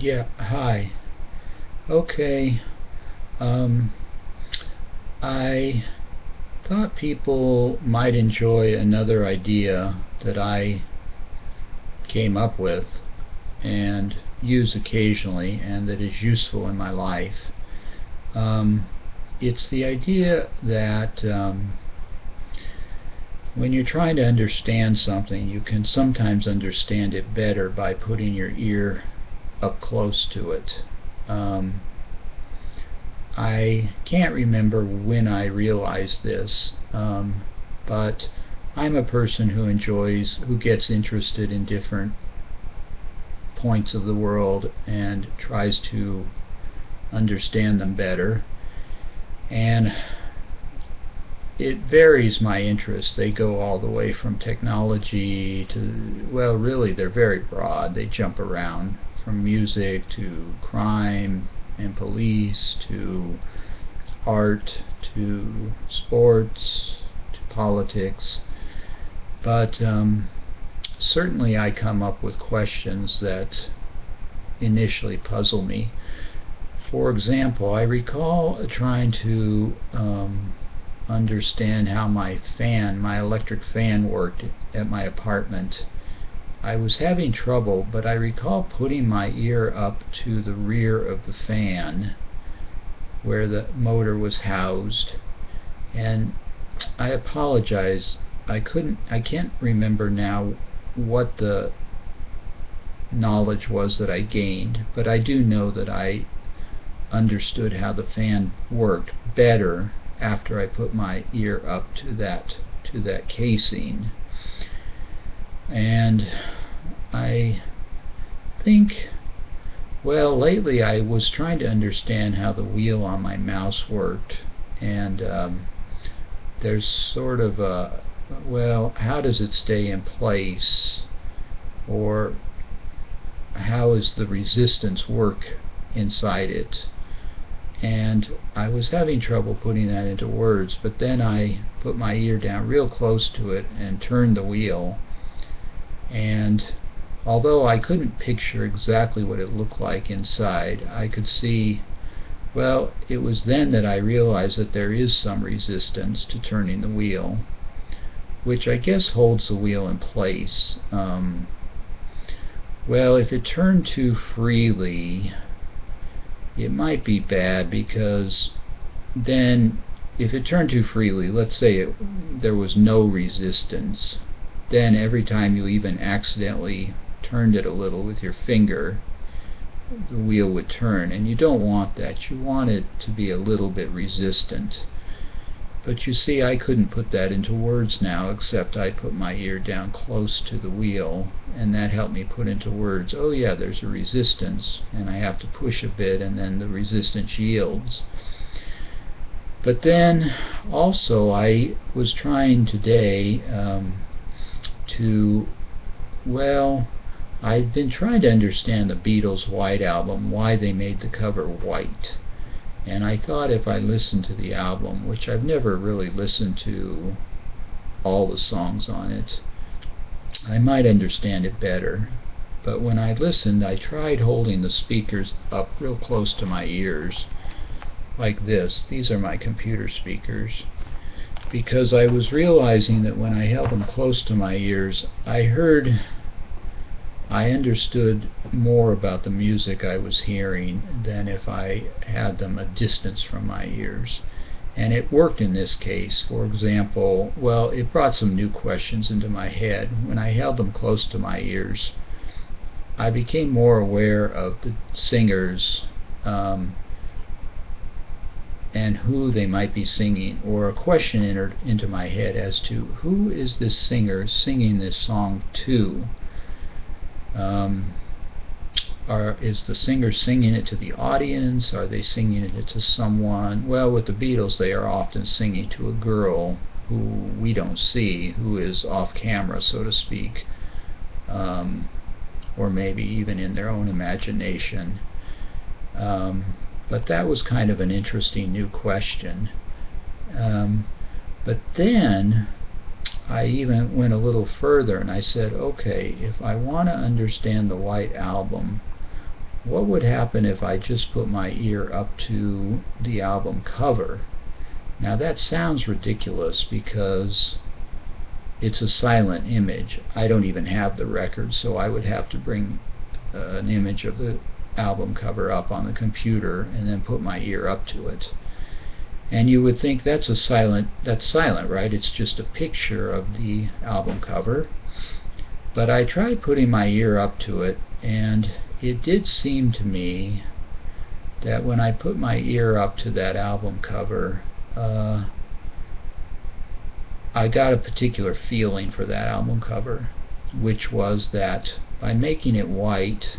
Yeah, hi. Okay. Um, I thought people might enjoy another idea that I came up with and use occasionally and that is useful in my life. Um, it's the idea that when you're trying to understand something, you can sometimes understand it better by putting your ear up close to it. Um, I can't remember when I realized this, but I'm a person who gets interested in different points of the world and tries to understand them better. And it varies my interests. They go all the way from technology to, well, really, they're very broad. They jump around from music to crime and police to art to sports to politics. But certainly I come up with questions that initially puzzle me. For example, I recall trying to understand how my electric fan worked at my apartment. I was having trouble, but I recall putting my ear up to the rear of the fan where the motor was housed, and I apologize, I can't remember now what the knowledge was that I gained, but I do know that I understood how the fan worked better after I put my ear up to that casing. And I think, well, lately I was trying to understand how the wheel on my mouse worked, and there's sort of a, well, how does it stay in place, or how does the resistance work inside it? And I was having trouble putting that into words, but then I put my ear down real close to it and turned the wheel, and although I couldn't picture exactly what it looked like inside, I could see, well, it was then that I realized that there is some resistance to turning the wheel, which I guess holds the wheel in place. Well, if it turned too freely, it might be bad, because then if it turned too freely, let's say there was no resistance, then every time you even accidentally turned it a little with your finger, the wheel would turn, and you don't want that. You want it to be a little bit resistant. But you see, I couldn't put that into words now, except I put my ear down close to the wheel, and that helped me put into words, oh yeah, there's a resistance, and I have to push a bit, and then the resistance yields. But then also I was trying today I've been trying to understand the Beatles' White Album, why they made the cover white. And I thought if I listened to the album, which I've never really listened to all the songs on it, I might understand it better. But when I listened, I tried holding the speakers up real close to my ears, like this. These are my computer speakers, because I was realizing that when I held them close to my ears, I understood more about the music I was hearing than if I had them a distance from my ears. And it worked in this case. For example, well, it brought some new questions into my head. When I held them close to my ears, I became more aware of the singers and who they might be singing, or a question entered into my head as to who is this singer singing this song to. Is the singer singing it to the audience? Are they singing it to someone? Well, with the Beatles, they are often singing to a girl who we don't see, who is off camera, so to speak, or maybe even in their own imagination. But that was kind of an interesting new question. But then I even went a little further, and I said, okay, if I want to understand the White Album, what would happen if I just put my ear up to the album cover? Now that sounds ridiculous because it's a silent image. I don't even have the record, so I would have to bring an image of the album cover up on the computer and then put my ear up to it. And you would think that's silent, right? It's just a picture of the album cover. But I tried putting my ear up to it, and it did seem to me that when I put my ear up to that album cover, I got a particular feeling for that album cover, which was that by making it white,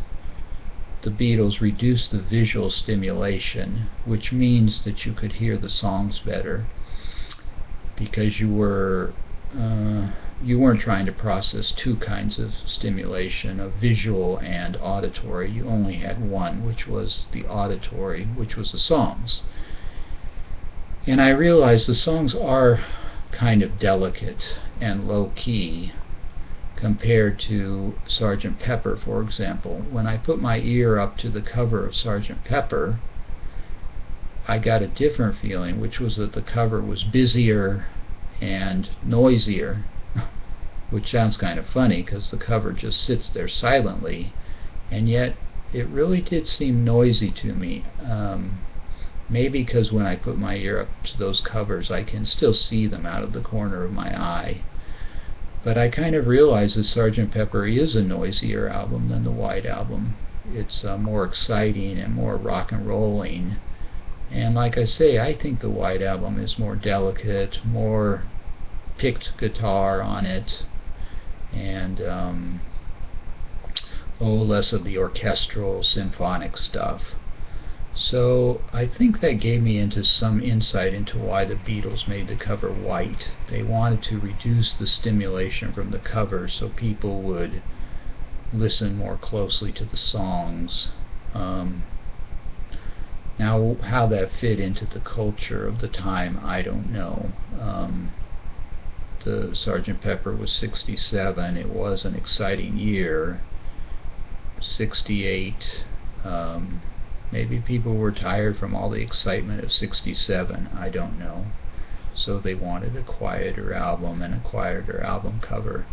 the Beatles reduced the visual stimulation, which means that you could hear the songs better because you weren't trying to process two kinds of stimulation, of visual and auditory. You only had one, which was the auditory, which was the songs. And I realized the songs are kind of delicate and low-key compared to Sgt. Pepper, for example. When I put my ear up to the cover of Sgt. Pepper, I got a different feeling, which was that the cover was busier and noisier, which sounds kind of funny because the cover just sits there silently, and yet it really did seem noisy to me. Maybe because when I put my ear up to those covers I can still see them out of the corner of my eye. But I kind of realized that Sgt. Pepper is a noisier album than the White Album. It's more exciting and more rock and rolling. And like I say, I think the White Album is more delicate, more picked guitar on it, and less of the orchestral symphonic stuff. So I think that gave me into some insight into why the Beatles made the cover white. They wanted to reduce the stimulation from the cover so people would listen more closely to the songs. Now how that fit into the culture of the time, I don't know. The Sgt. Pepper was 67. It was an exciting year. 68. Maybe people were tired from all the excitement of 67, I don't know. So they wanted a quieter album and a quieter album cover.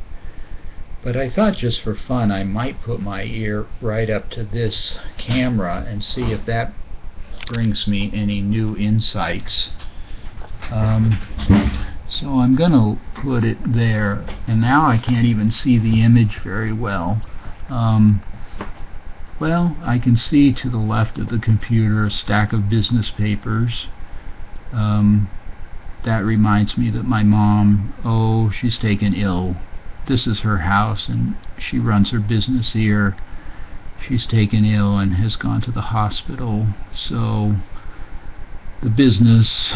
But I thought just for fun I might put my ear right up to this camera and see if that brings me any new insights. So I'm going to put it there, and now I can't even see the image very well. Well, I can see to the left of the computer a stack of business papers. That reminds me that my mom, she's taken ill. This is her house and she runs her business here. She's taken ill and has gone to the hospital. So the business,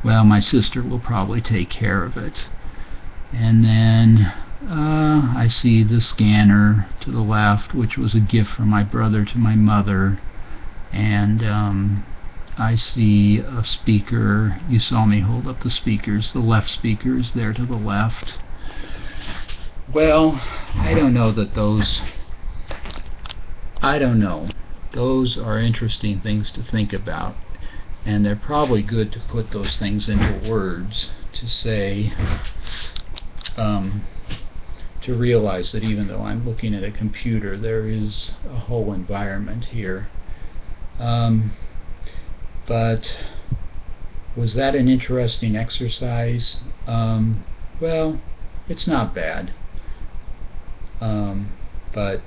well, my sister will probably take care of it. And then I see the scanner to the left, which was a gift from my brother to my mother, and I see a speaker. You saw me hold up the speakers. The left speaker is there to the left. Well, I don't know. Those are interesting things to think about, and they're probably good to put those things into words, to say, to realize that even though I'm looking at a computer, there is a whole environment here. But was that an interesting exercise? Well, it's not bad. But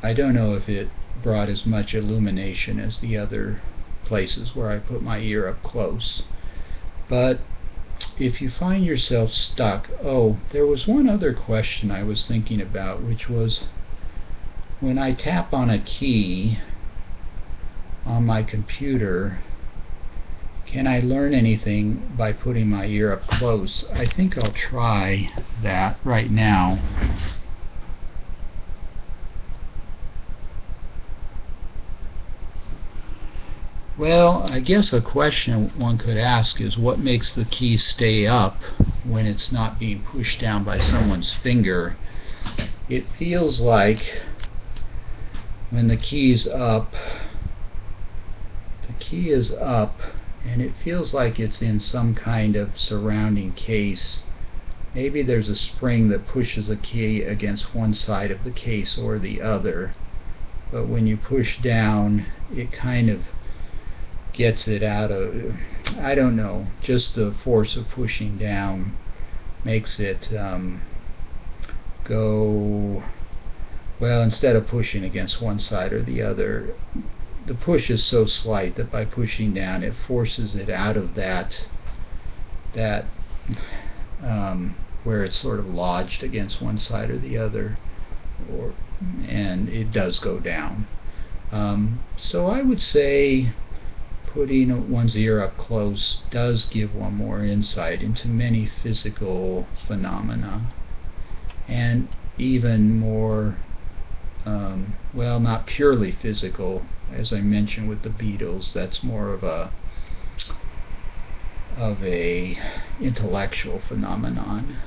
I don't know if it brought as much illumination as the other places where I put my ear up close. But if you find yourself stuck, there was one other question I was thinking about, which was when I tap on a key on my computer, can I learn anything by putting my ear up close? I think I'll try that right now. Well, I guess a question one could ask is what makes the key stay up when it's not being pushed down by someone's finger? It feels like when the key is up, and it feels like it's in some kind of surrounding case. Maybe there's a spring that pushes a key against one side of the case or the other, but when you push down, it kind of gets it out of, I don't know, just the force of pushing down makes it go, well, instead of pushing against one side or the other, the push is so slight that by pushing down it forces it out of that where it's sort of lodged against one side or the other, and it does go down. So I would say putting one's ear up close does give one more insight into many physical phenomena, and even more, well, not purely physical. As I mentioned with the Beatles, that's more of a intellectual phenomenon.